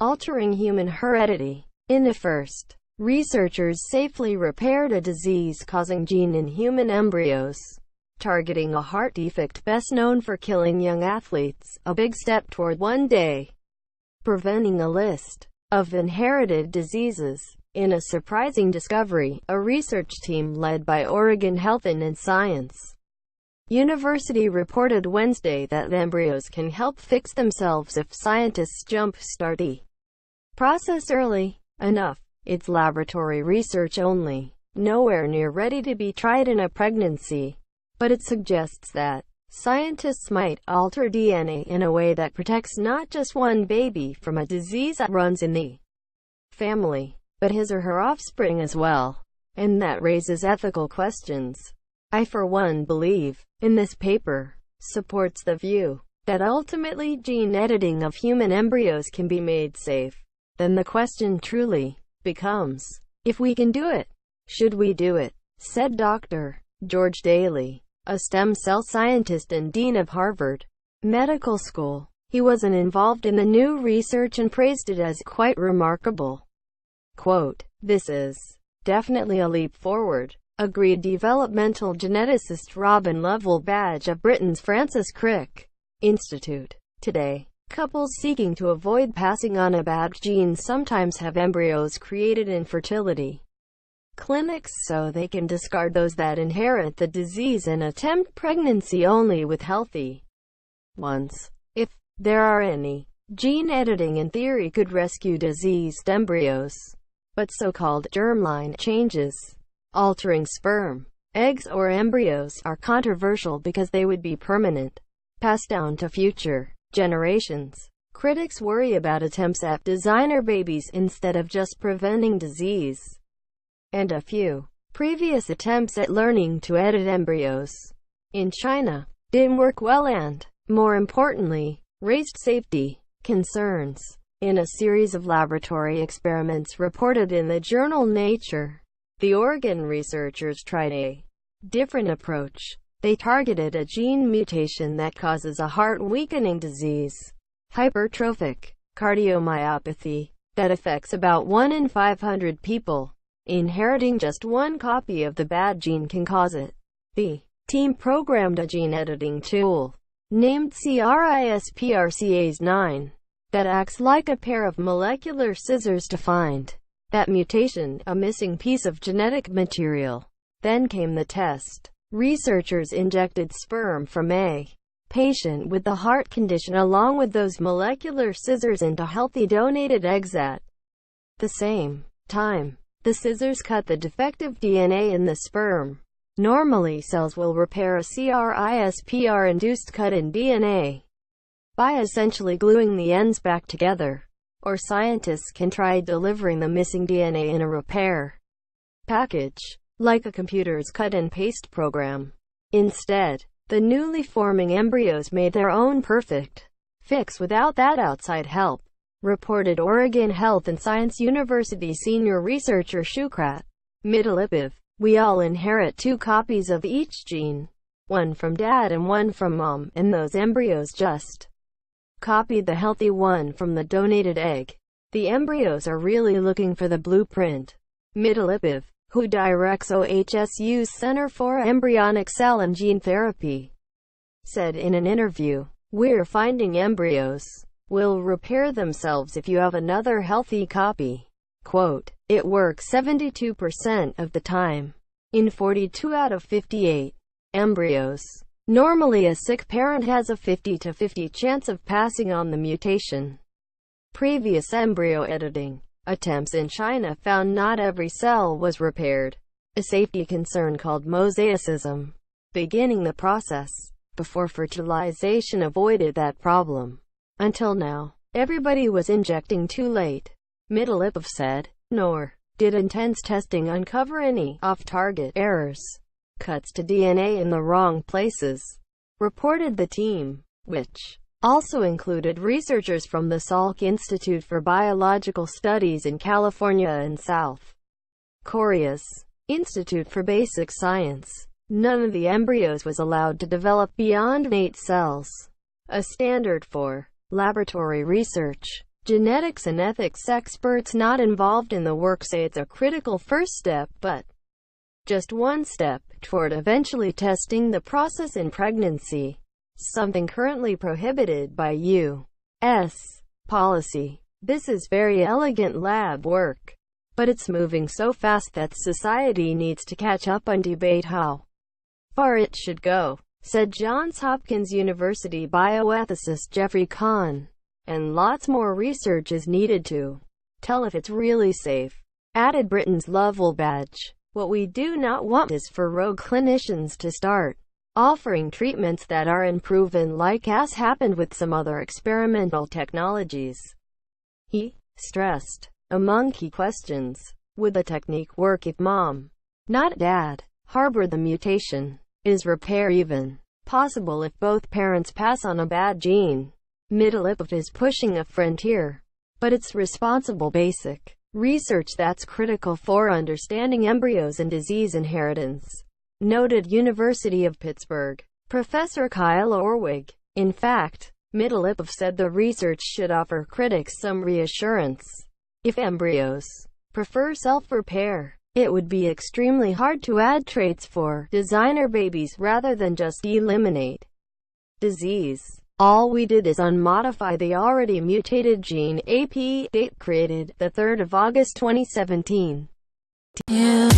altering human heredity. In the first, researchers safely repaired a disease-causing gene in human embryos, targeting a heart defect best known for killing young athletes, a big step toward one day preventing a list of inherited diseases. In a surprising discovery, a research team led by Oregon Health and Science University reported Wednesday that embryos can help fix themselves if scientists jumpstart the process early enough. It's laboratory research only, nowhere near ready to be tried in a pregnancy, but it suggests that scientists might alter DNA in a way that protects not just one baby from a disease that runs in the family, but his or her offspring as well. And that raises ethical questions. I, for one, believe, in this paper, supports the view that ultimately gene editing of human embryos can be made safe. Then the question truly becomes, if we can do it, should we do it? Said Dr. George Daly, a stem cell scientist and dean of Harvard Medical School. He wasn't involved in the new research and praised it as quite remarkable. Quote, "This is definitely a leap forward," agreed developmental geneticist Robin Lovell-Badge of Britain's Francis Crick Institute. Today, couples seeking to avoid passing on a bad gene sometimes have embryos created in fertility clinics so they can discard those that inherit the disease and attempt pregnancy only with healthy ones. If there are any, gene editing in theory could rescue diseased embryos. But so-called germline changes, altering sperm, eggs or embryos, are controversial because they would be permanent, passed down to future generations. Critics worry about attempts at designer babies instead of just preventing disease. And a few previous attempts at learning to edit embryos in China didn't work well and, more importantly, raised safety concerns. In a series of laboratory experiments reported in the journal Nature, the Oregon researchers tried a different approach. They targeted a gene mutation that causes a heart-weakening disease, hypertrophic cardiomyopathy, that affects about 1 in 500 people. Inheriting just one copy of the bad gene can cause it. The team programmed a gene editing tool, named CRISPR-Cas9, that acts like a pair of molecular scissors to find that mutation, a missing piece of genetic material. Then came the test. Researchers injected sperm from a patient with the heart condition along with those molecular scissors into healthy donated eggs at the same time. The scissors cut the defective DNA in the sperm. Normally, cells will repair a CRISPR-induced cut in DNA by essentially gluing the ends back together. Or scientists can try delivering the missing DNA in a repair package, like a computer's cut-and-paste program. Instead, the newly forming embryos made their own perfect fix without that outside help, reported Oregon Health and Science University senior researcher Shukrat Midalipov. We all inherit 2 copies of each gene, one from dad and one from mom, and those embryos just copied the healthy one from the donated egg. The embryos are really looking for the blueprint. Midalipov, who directs OHSU's Center for Embryonic Cell and Gene Therapy, said in an interview, "We're finding embryos will repair themselves if you have another healthy copy." Quote, "It works 72% of the time, in 42 out of 58 embryos. Normally a sick parent has a 50-50 chance of passing on the mutation." Previous embryo editing attempts in China found not every cell was repaired, a safety concern called mosaicism. Beginning the process before fertilization avoided that problem. Until now, everybody was injecting too late, Midalipov said, nor did intense testing uncover any off-target errors. Cuts to DNA in the wrong places, reported the team, which also included researchers from the Salk Institute for Biological Studies in California and South Korea's Institute for Basic Science. None of the embryos was allowed to develop beyond innate cells, a standard for laboratory research. Genetics and ethics experts not involved in the work say it's a critical first step, but just one step toward eventually testing the process in pregnancy, something currently prohibited by U.S. policy. This is very elegant lab work, but it's moving so fast that society needs to catch up and debate how far it should go, said Johns Hopkins University bioethicist Jeffrey Kahn. And lots more research is needed to tell if it's really safe, added Britain's Lovell Badge. What we do not want is for rogue clinicians to start offering treatments that are unproven, like has happened with some other experimental technologies. He stressed, among key questions, would the technique work if mom, not dad, harbor the mutation? Is repair even possible if both parents pass on a bad gene? Middleup is pushing a frontier, but it's responsible basic research that's critical for understanding embryos and disease inheritance, noted University of Pittsburgh Professor Kyle Orwig. In fact, Middleup said the research should offer critics some reassurance. If embryos prefer self-repair, it would be extremely hard to add traits for designer babies rather than just eliminate disease. All we did is unmodify the already mutated gene. AP date created the 3rd of August 2017. Yeah.